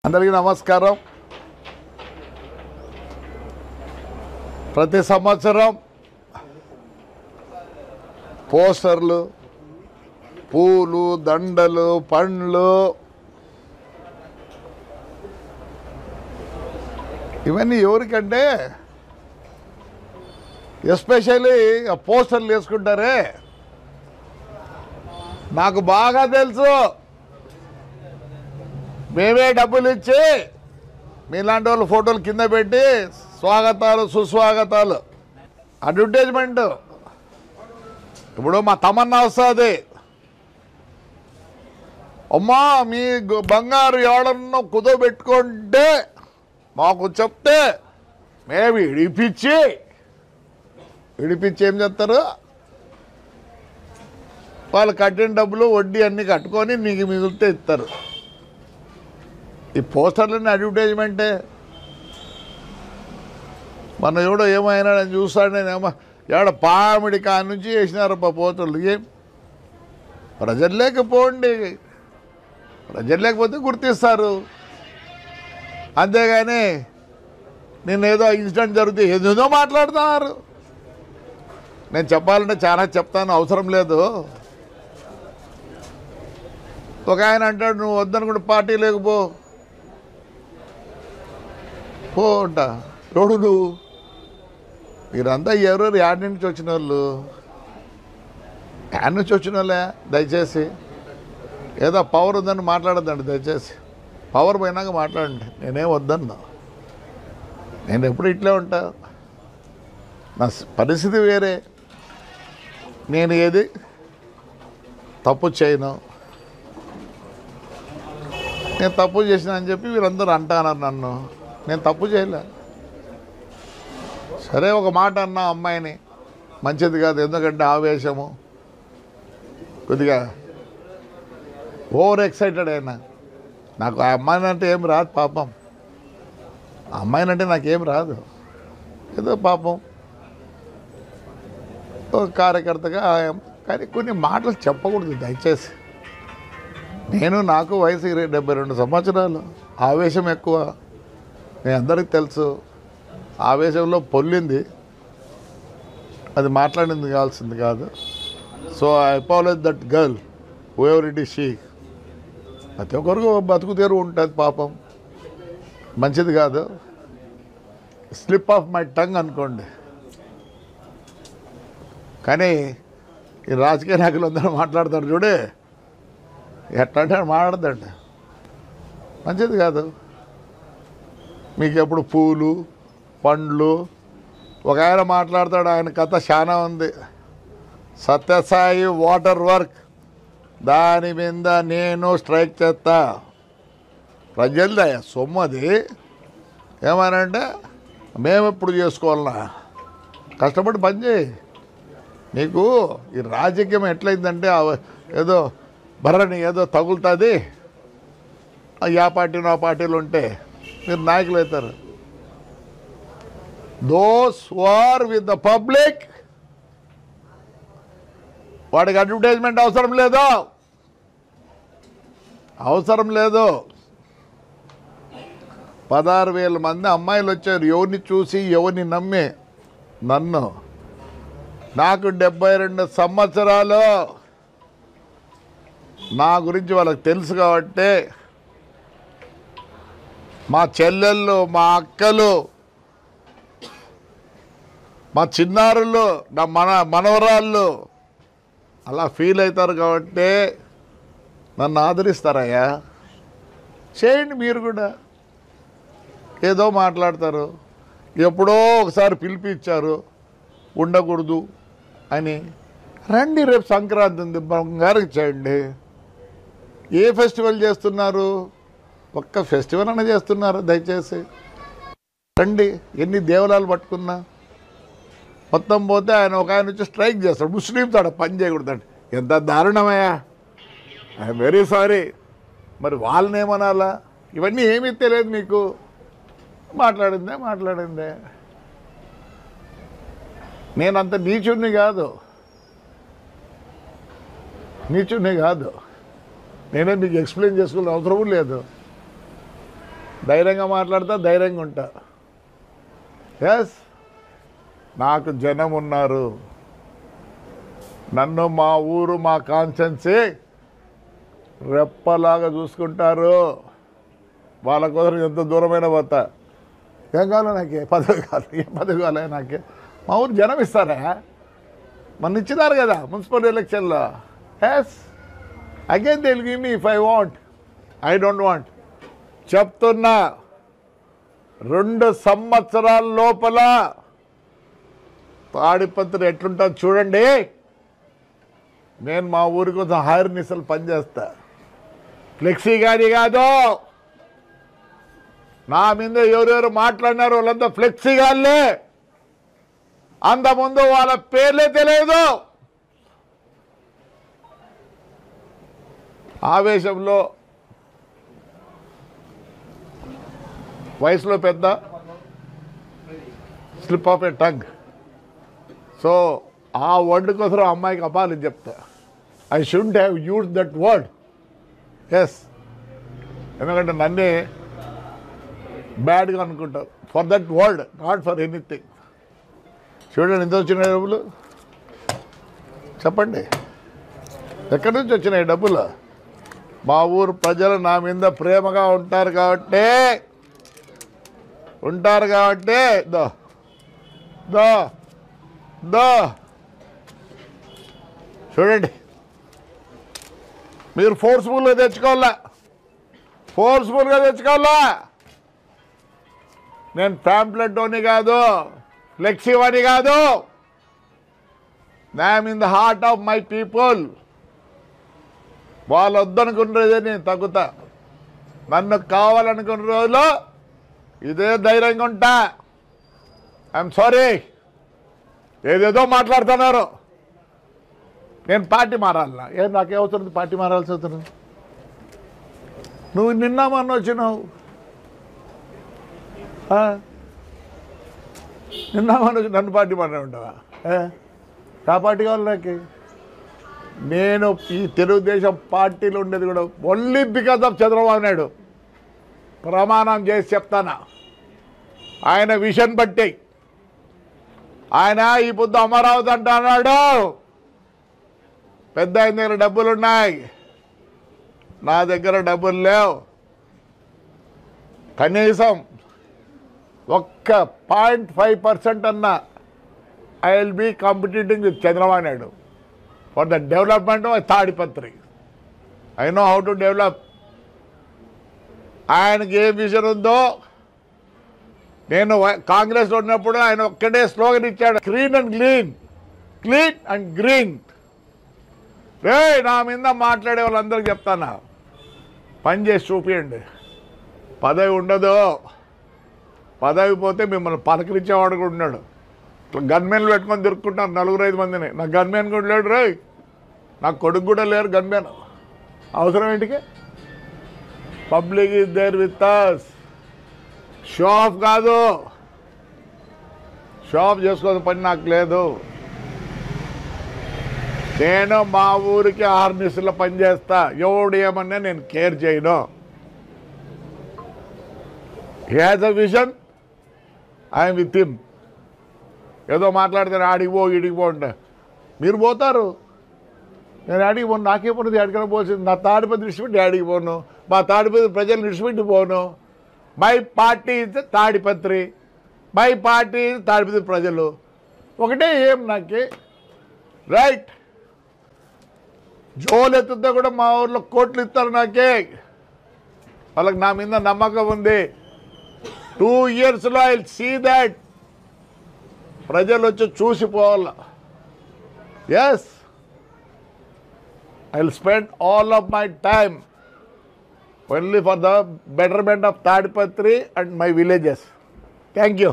అందరికీ నమస్కారం. ప్రతి సంవత్సరం పోస్టర్లు, పూలు, దండలు, పండ్లు ఇవన్నీ ఎవరికంటే ఎస్పెషల్లీ పోస్టర్లు వేసుకుంటారే, నాకు బాగా తెలుసు. మేమే డబ్బులు ఇచ్చి మీలాంటి వాళ్ళు ఫోటోలు కింద పెట్టి స్వాగతాలు సుస్వాగతాలు అడ్వర్టైజ్మెంట్. ఇప్పుడు మా తమన్నా వస్తుంది, అమ్మా మీ బంగారు ఎవడన్నా కుదోబెట్టుకుంటే మాకు చెప్తే మేము ఇడిపించి ఏం చేస్తారు, వాళ్ళు కట్టిన డబ్బులు వడ్డీ అన్నీ కట్టుకొని నీకు మిగిలితే ఇస్తారు. ఈ పోస్టర్లన్నీ అడ్వర్టైజ్మెంటే. మన ఎవడో ఏమైనా నేను చూస్తాను, నేనేమో ఎవడ పామిడి కాని నుంచి వేసినారు పోస్టర్లు. ఏం ప్రజలు లేకపోండి, ప్రజలు లేకపోతే గుర్తిస్తారు అంతేగాని నేను ఏదో ఇన్సిడెంట్ జరిగితే ఏదేదో మాట్లాడుతున్నారు. నేను చెప్పాలంటే చాలా చెప్తాను, అవసరం లేదు. ఒక ఆయన అంటాడు, నువ్వు వద్దనుకుంటే పార్టీ లేకపో అంట. ఎవడు నువ్వు? మీరంతా ఎవరెవరు యాడ్ నుంచి వచ్చిన వాళ్ళు, యాడ్ నుంచి వచ్చిన వాళ్ళే. దయచేసి ఏదో పవర్ ఉందని మాట్లాడద్దండి, దయచేసి పవర్ పోయినాక మాట్లాడండి. నేనేం వద్దన్నా, నేను ఎప్పుడు ఇట్లే ఉంటా. నా పరిస్థితి వేరే, నేను ఏది తప్పు చేయను. నేను తప్పు చేసిన అని చెప్పి వీరందరూ అంటున్నారు నన్ను. నేను తప్పు చేయలే. సరే ఒక మాట అన్నా అమ్మాయిని, మంచిది కాదు. ఎందుకంటే ఆవేశము, కొద్దిగా ఓవర్ ఎక్సైటెడ్ అయినా. నాకు ఆ అమ్మాయిని అంటే ఏం రాదు పాపం, ఆ అమ్మాయిని అంటే నాకేం రాదు. ఏదో పాపం ఒక కార్యకర్తగా. కానీ కొన్ని మాటలు చెప్పకూడదు దయచేసి. నాకు వయసు 72 సంవత్సరాలు, ఆవేశం ఎక్కువ, మీ అందరికీ తెలుసు. ఆవేశంలో పొల్లింది, అది మాట్లాడింది కావాల్సింది కాదు. So I apologise that girl whoever it is she. ప్రతి ఒక్కరికి బతుకు తెరువు ఉంటుంది పాపం, మంచిది కాదు. స్లిప్ ఆఫ్ మై టంగ్ అనుకోండి. కానీ ఈ రాజకీయ నాయకులు అందరూ మాట్లాడతారు చూడే, ఎట్లా అంటే మాట్లాడదండి, మంచిది కాదు. మీకు ఎప్పుడు పూలు పండ్లు. ఒక ఆయన మాట్లాడతాడు, ఆయన కథ చాలా ఉంది. సత్యసాయి వాటర్ వర్క్, దాని మీద నేను స్ట్రైక్ చేస్తా. ప్రజలదయ్యా సొమ్ము అది. ఏమనంటే మేము ఎప్పుడు చేసుకోవాలన్నా, కష్టపడి పని చేయి. నీకు ఈ రాజకీయం ఎట్లయిందంటే ఏదో బర్రని ఏదో తగులుతుంది, ఆ పార్టీలో ఆ పార్టీలు ఉంటే మీరు నాయకులు అవుతారు. Those who are with the public, వాడికి అడ్వర్టైజ్మెంట్ అవసరం లేదు, అవసరం లేదు. 16,000 మంది అమ్మాయిలు వచ్చారు, ఎవరిని చూసి ఎవరిని నమ్మి. నన్ను, నాకు 72 సంవత్సరాలు, నా గురించి వాళ్ళకి తెలుసు కాబట్టి మా చెల్లెళ్ళు, మా అక్కలు, మా చిన్నారులు, నా మనవరాళ్ళు అలా ఫీల్ అవుతారు కాబట్టి నన్ను ఆదరిస్తారయ్యా. చేయండి మీరు కూడా. ఏదో మాట్లాడతారు, ఎప్పుడో ఒకసారి పిలిపించారు ఉండకూడదు అని. రండి, రేపు సంక్రాంతి ఉంది, బంగారం చేయండి. ఏ ఫెస్టివల్ చేస్తున్నారు? ఒక్క ఫెస్టివల్ అన్న చేస్తున్నారు? దయచేసి రండి. ఎన్ని దేవాలయాలు పట్టుకున్నా మొత్తం పోతే ఒక ఆయన వచ్చి స్ట్రైక్ చేస్తాడు, ముస్లింస్ ఆడ పని చేయకూడదండి. ఎంత దారుణమయ్యా! I'm very sorry. మరి వాళ్ళని ఏమనాలా? ఇవన్నీ ఏమీ తెలియదు మీకు. మాట్లాడిందే. నేనంత నీచుణ్ణి కాదు, నేనే మీకు ఎక్స్ప్లెయిన్ చేసుకోవాల్సిన అవసరం లేదు. ధైర్యంగా మాట్లాడతా, ధైర్యంగా ఉంటా. ఎస్, నాకు జనం ఉన్నారు. నన్ను మా ఊరు, మా కాన్స్టెన్సీ రెప్పలాగా చూసుకుంటారు. వాళ్ళ కోసం ఎంత దూరమైన పోతా. ఏం కావాలి నాకే? పదవి కావాలి. ఏం పదవి కావాలి నాకే? మా ఊరు జనం ఇస్తారా? మన ఇచ్చినారు కదా మున్సిపల్ ఎలక్షన్లో. Yes, again they will give me if I want. I don't want. చెప్తున్నా, 2 సంవత్సరాల లోపల తాడిపత్రి ఎట్లుంటుంది చూడండి. నేను మా ఊరి కోసం హైర్ నిసలు పనిచేస్తా. ఫ్లెక్సీ గాని కాదు. నా మీద ఎవరెవరు మాట్లాడినారు వాళ్ళంతా ఫ్లెక్సీ గాళ్ళే. అంతకుముందు వాళ్ళ పేర్లే తెలియదు. ఆవేశంలో, వయసులో పెద్ద, slip of a tongue. So ఆ వర్డ్ కోసం అమ్మాయికి అపాలని చెప్తా. I should have use that word. Yes, ఎందుకంటే నన్నే బ్యాడ్గా అనుకుంటారు for that word, not for anything. చూడండి ఎంత వచ్చినాయి డబ్బులు చెప్పండి. ఎక్కడి నుంచి వచ్చినాయి డబ్బులు? మా ఊరు ప్రజలు నా మీద ప్రేమగా ఉంటారు కాబట్టి దో దో దో చూడండి. మీరు ఫోర్స్ఫుల్గా తెచ్చుకోవాలా. నేను ప్యాంప్లెట్ అని కాదు, ఫ్లెక్సీ అని కాదు. I'm in the heart of my people. వాళ్ళు వద్దనుకున్నదే నేను తగ్గుతా. నన్ను కావాలనుకున్న రోజులో ఇదే ధైర్యంగా ఉంటా. ఐఎమ్ సారీ, ఏదేదో మాట్లాడుతున్నారు. నేను పార్టీ మారాలన్నా? నాకే అవుతుంది పార్టీ మారాల్సి అవుతుంది? నువ్వు నిన్న మొన్న వచ్చినావు, నిన్న మొన్న వచ్చి నన్ను పార్టీ మారే ఉంటావా? ఆ పార్టీ కావాలి నాకు. నేను ఈ తెలుగుదేశం పార్టీలో ఉండేది కూడా only because of Chandrababu Naidu. ప్రమాణం చేసి చెప్తానా, ఆయన విషన్ బట్టి. ఆయన ఈ పొద్దు అమరావతి అంటున్నాడు. పెద్ద ఆయన దగ్గర డబ్బులు ఉన్నాయి, నా దగ్గర డబ్బులు లేవు. కనీసం 0.5% అన్నా I will be competing with Chandrababu Naidu for the development of Tadipatri. I know how to develop. ఆయనకి ఏ విజన్ ఉందో, నేను కాంగ్రెస్లో ఉన్నప్పుడు ఆయన ఒక్కటే స్లోగన్ ఇచ్చాడు, క్లీన్ అండ్ గ్రీన్. నా మీద మాట్లాడే వాళ్ళందరికీ చెప్తానా, పని చేసి చూపియండి. పదవి ఉండదు. పదవి పోతే మిమ్మల్ని పలకరించేవాడు కూడా ఉన్నాడు. గన్మెన్లు పెట్టుకొని తిరుక్కుంటాను 4-5 మందిని. నాకు గన్మెన్ కూడా లేడు రే. నాకు కొడుకు కూడా లేరు గన్మెన్. అవసరం ఏంటికి? Public is there with us. Show off కాదు, షో ఆఫ్ చేసుకోవాల్సిన పని నాకు లేదు. నేను మా ఊరికి 6 నిమిషాల్లో పనిచేస్తా. ఎవడు ఏమన్నా నేను కేర్ చేయను. He has a vision, I'm with him. ఏదో మాట్లాడితే ఆడికి పో ఈడికి పో అంటే మీరు పోతారు. నేను ఆడికి పోను. నాకే పోను, ఎక్కడికైనా పోతుంది. నా తాడిపత్రి విడిచిపెట్టి ఆడికి పోను. మా తాడిపత్రి ప్రజలు విడిచిపెట్టి పోను. My party is Tadipatri, my party Tadipatri ప్రజలు ఒకటే. ఏం నాకే రైట్. జోలు ఎత్తుతో కూడా మా ఊర్లో కోట్లు ఇస్తారు నాకే. వాళ్ళకి నా మీద నమ్మకం ఉంది. 2 yearsలో ఐ విల్ సీ దాట్. ప్రజలు వచ్చి చూసిపోవాల. Yes, I will spend all of my time only for the betterment of Tadipatri and my villages. Thank you.